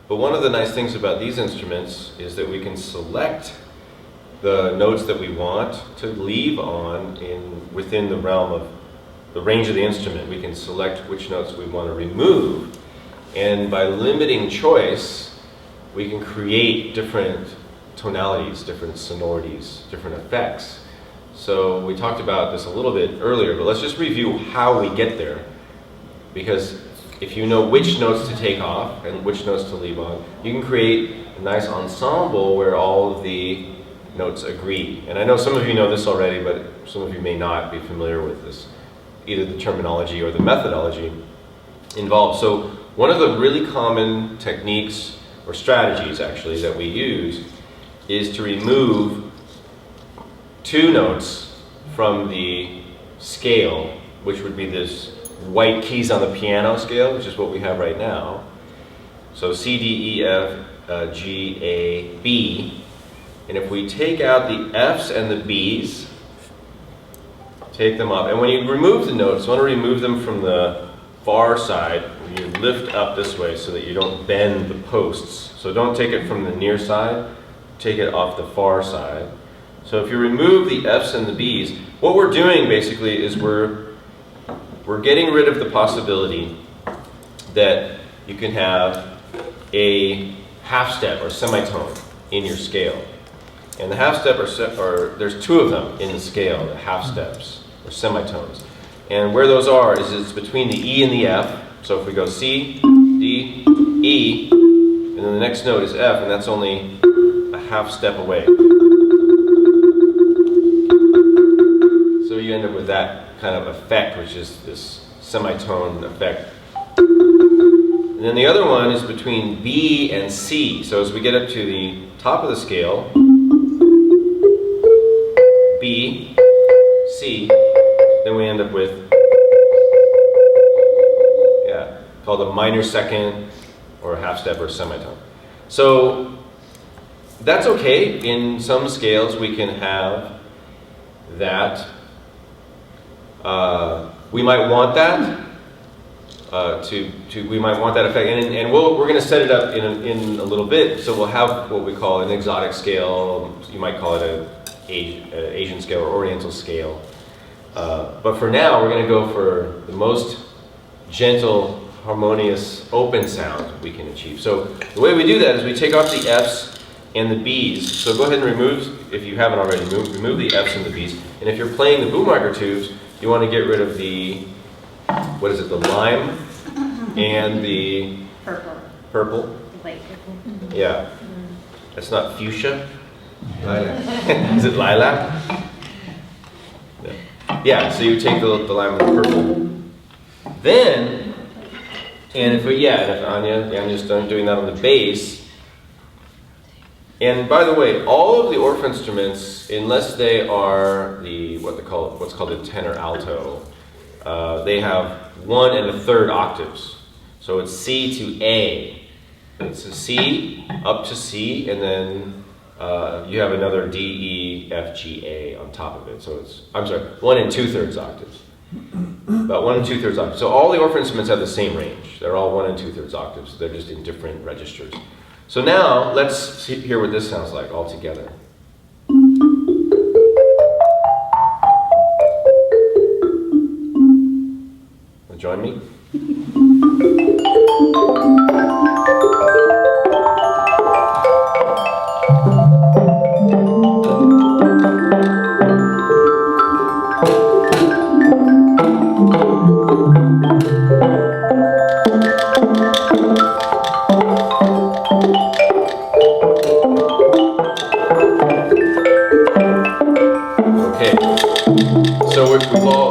But one of the nice things about these instruments is that we can select the notes that we want to leave on within the realm of the range of the instrument. We can select which notes we want to remove. And by limiting choice, we can create different tonalities, different sonorities, different effects. So we talked about this a little bit earlier, but let's just review how we get there. Because if you know which notes to take off and which notes to leave on, you can create a nice ensemble where all of the notes agree. And I know some of you know this already, but some of you may not be familiar with this, either the terminology or the methodology involved. So one of the really common techniques, or strategies actually, that we use is to remove two notes from the scale, which would be this white keys on the piano scale, which is what we have right now. So C, D, E, F, G, A, B. And if we take out the F's and the B's, take them up. And when you remove the notes, you want to remove them from the far side. You lift up this way so that you don't bend the posts. So don't take it from the near side, take it off the far side. So if you remove the F's and the B's, what we're doing basically is we're getting rid of the possibility that you can have a half step or semitone in your scale. And the half step there's two of them in the scale, the half steps or semitones. And where those are is it's between the E and the F. So if we go C, D, E, and then the next note is F, and that's only a half step away. So you end up with that kind of effect, which is this semitone effect. And then the other one is between B and C. So as we get up to the top of the scale, B, C, then we end up with, called a minor second or a half step or semitone. So that's okay. In some scales we can have that. We might want that we might want that effect, and we're going to set it up in a little bit. So we'll have what we call an exotic scale. You might call it an Asian scale or Oriental scale. But for now, we're going to go for the most gentle, harmonious, open sound we can achieve. So the way we do that is we take off the F's and the B's. So go ahead and remove, if you haven't already, remove the F's and the B's. And if you're playing the boom tubes, you want to get rid of the, what is it, the lime and the purple. Light purple. Yeah. That's not fuchsia. Lilac. Is it lilac? Yeah, so you take the lime and the purple. Then, and if Anya's done doing that on the bass. And by the way, all of the Orff instruments, unless they are what's called the Tenor Alto, they have 1 1/3 octaves. So it's C to A. It's a C up to C, and then you have another D, E, F, G, A on top of it. So it's 1 2/3 octaves. About 1 2/3 octaves. So all the Orff instruments have the same range. They're all 1 2/3 octaves. They're just in different registers. So now let's hear what this sounds like all together. Wanna join me?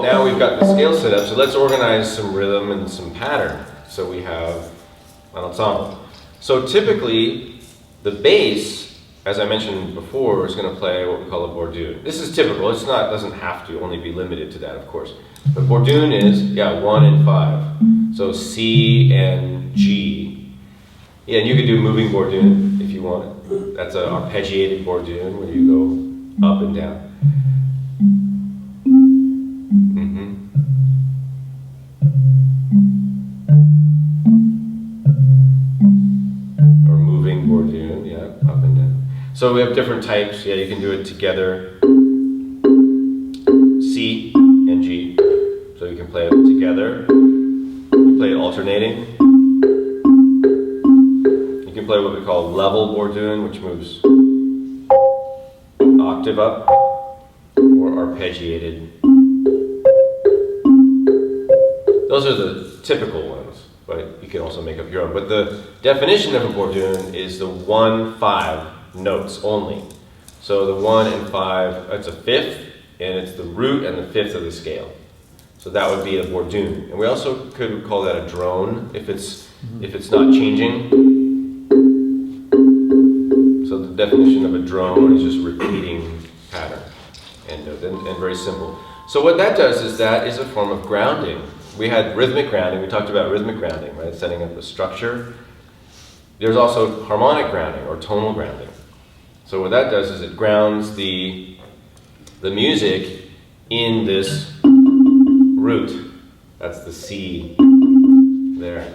Now we've got the scale set up, so let's organize some rhythm and some pattern so we have an ensemble. So typically, the bass, as I mentioned before, is going to play what we call a bourdon. This is typical. It's not, doesn't have to only be limited to that, of course. But bourdon is, 1 and 5. So C and G. Yeah, and you could do moving bourdon if you want. That's an arpeggiated bourdon where you go up and down. So we have different types. Yeah, you can do it together. C and G. So you can play it together. You play it alternating. You can play what we call level Bourdon, which moves octave up, or arpeggiated. Those are the typical ones, but you can also make up your own. But the definition of a Bourdon is the 1-5 notes only. So the 1 and 5, it's a fifth, and it's the root and the fifth of the scale. So that would be a Bourdon. And we also could call that a drone if it's not changing. So the definition of a drone is just repeating pattern and very simple. So what that does is that is a form of grounding. We had rhythmic grounding. We talked about rhythmic grounding, right? Setting up the structure. There's also harmonic grounding or tonal grounding. So what that does is it grounds the music in this root. That's the C there.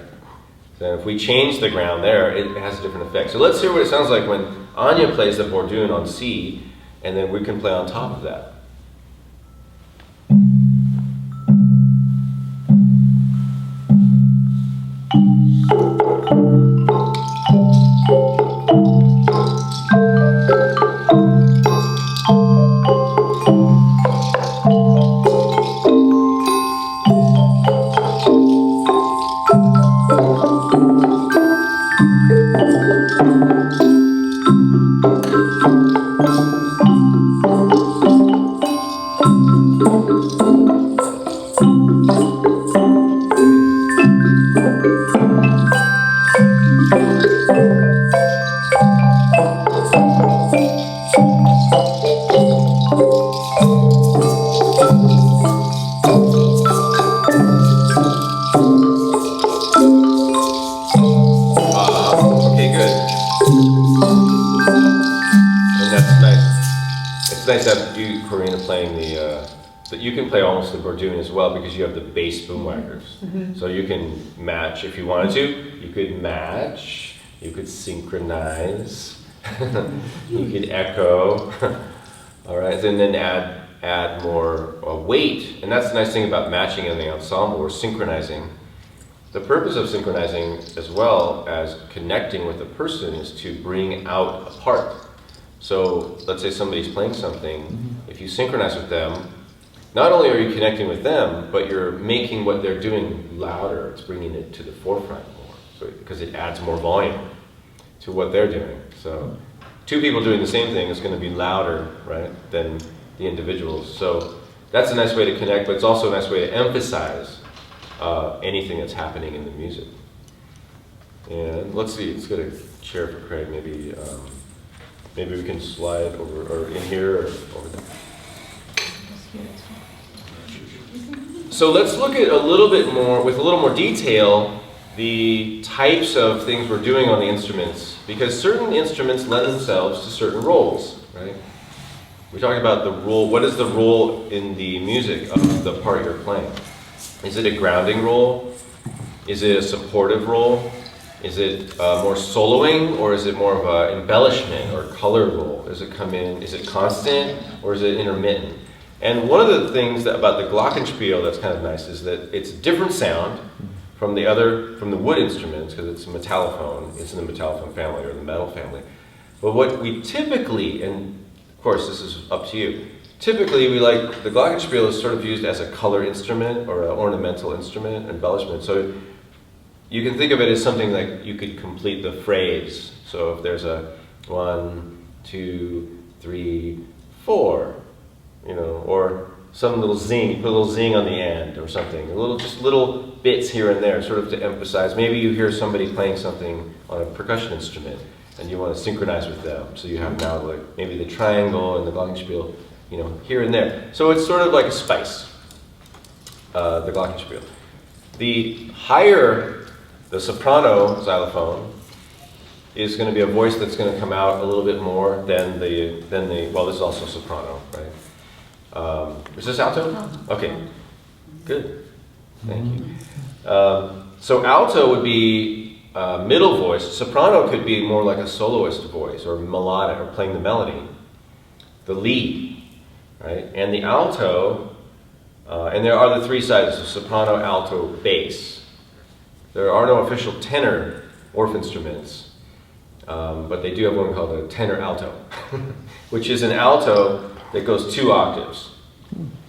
So if we change the ground there, it has a different effect. So let's hear what it sounds like when Anya plays the Bourdon on C, and then we can play on top of that. You can play almost the Bourdon as well because you have the bass boomwhackers. So you can match if you wanted to. You could match, you could synchronize, you could echo. All right, and then add more weight. And that's the nice thing about matching in the ensemble or synchronizing. The purpose of synchronizing as well as connecting with a person is to bring out a part. So let's say somebody's playing something. If you synchronize with them, not only are you connecting with them, but you're making what they're doing louder. It's bringing it to the forefront more, because it adds more volume to what they're doing. So two people doing the same thing is going to be louder, right, than the individuals. So that's a nice way to connect, but it's also a nice way to emphasize anything that's happening in the music. And let's see, let's get a chair for Craig. Maybe we can slide over, or in here, or over there. So let's look at a little bit more, with a little more detail, the types of things we're doing on the instruments, because certain instruments lend themselves to certain roles, right? We're talking about the role. What is the role in the music of the part you're playing? Is it a grounding role? Is it a supportive role? Is it more soloing, or is it more of an embellishment or color role? Does it come in, is it constant, or is it intermittent? And one of the things about the Glockenspiel that's kind of nice is that it's a different sound from the wood instruments, because it's a metallophone. It's in the metallophone family or the metal family. But what we typically, and of course this is up to you, typically we like, the Glockenspiel is sort of used as a color instrument or an ornamental instrument, embellishment. So you can think of it as something like you could complete the phrase. So if there's a 1, 2, 3, 4, you know, or some little zing, you put a little zing on the end or something, just little bits here and there, sort of to emphasize. Maybe you hear somebody playing something on a percussion instrument and you want to synchronize with them. So you have now like maybe the triangle and the Glockenspiel, you know, here and there. So it's sort of like a spice, the Glockenspiel. The higher, the soprano xylophone is going to be a voice that's going to come out a little bit more than the well, this is also soprano, right? Is this alto? Okay, good. Thank you. So alto would be middle voice. Soprano could be more like a soloist voice, or melodic, or playing the melody, the lead, right? And the alto, and there are the three sides, so soprano, alto, bass. There are no official tenor Orff instruments, but they do have one called a tenor alto, which is an alto that goes 2 octaves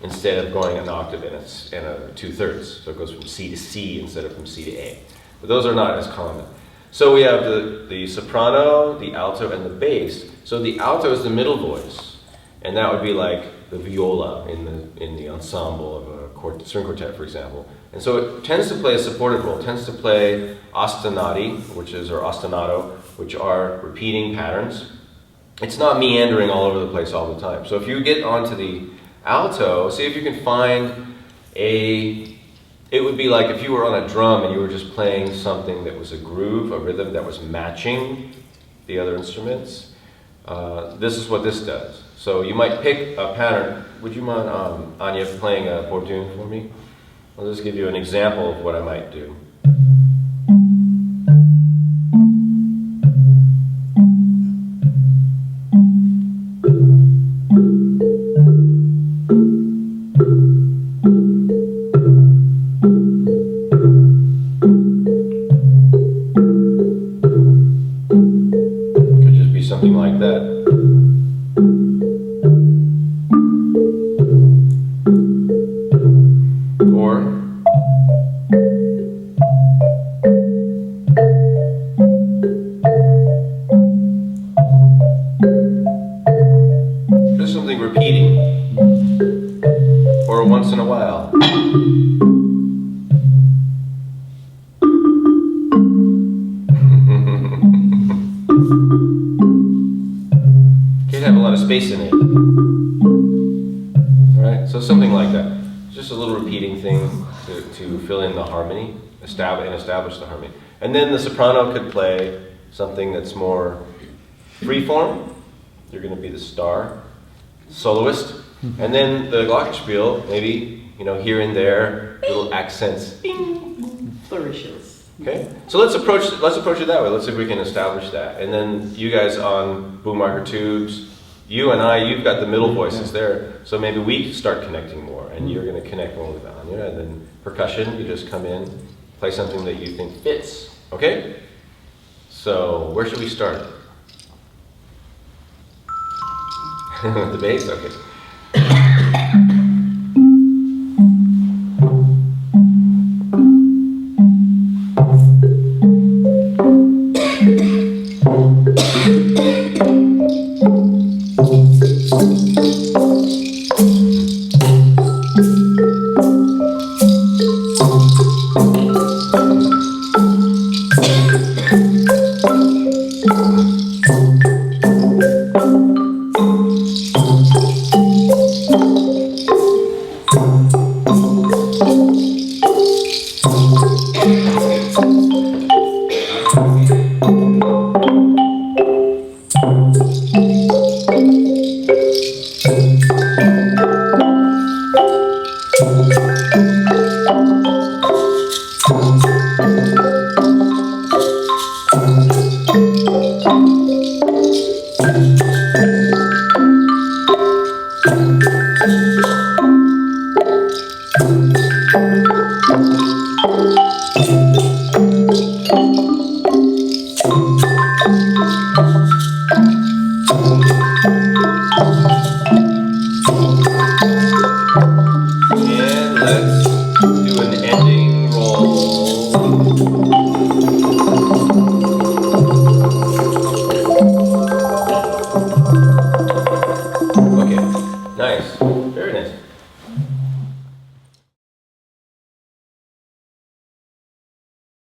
instead of going an octave and a 2/3. So it goes from C to C instead of from C to A. But those are not as common. So we have the soprano, the alto, and the bass. So the alto is the middle voice, and that would be like the viola in the ensemble of a string quartet, for example. And so it tends to play a supported role. It tends to play ostinati, or ostinato, which are repeating patterns. It's not meandering all over the place all the time. So if you get onto the alto, see if you can find it would be like if you were on a drum and you were just playing something that was a groove, a rhythm that was matching the other instruments. This is what this does. So you might pick a pattern. Would you mind, Anya, playing a Bourdon for me? I'll just give you an example of what I might do. Something like that. Or just something repeating, or once in a while. Have a lot of space in it. Alright, so something like that. Just a little repeating thing to fill in the harmony, establish the harmony. And then the soprano could play something that's more freeform. You're going to be the star, soloist. And then the Glockenspiel, maybe, here and there, little accents. Bing. Flourishes. Okay, so let's approach it that way. Let's see if we can establish that. And then you guys on boom marker tubes, you and I, you've got the middle voices there. So maybe we start connecting more, and you're going to connect more with Anya. And then percussion, you just come in, play something that you think fits. Okay? So where should we start? With the bass? Okay. Nice.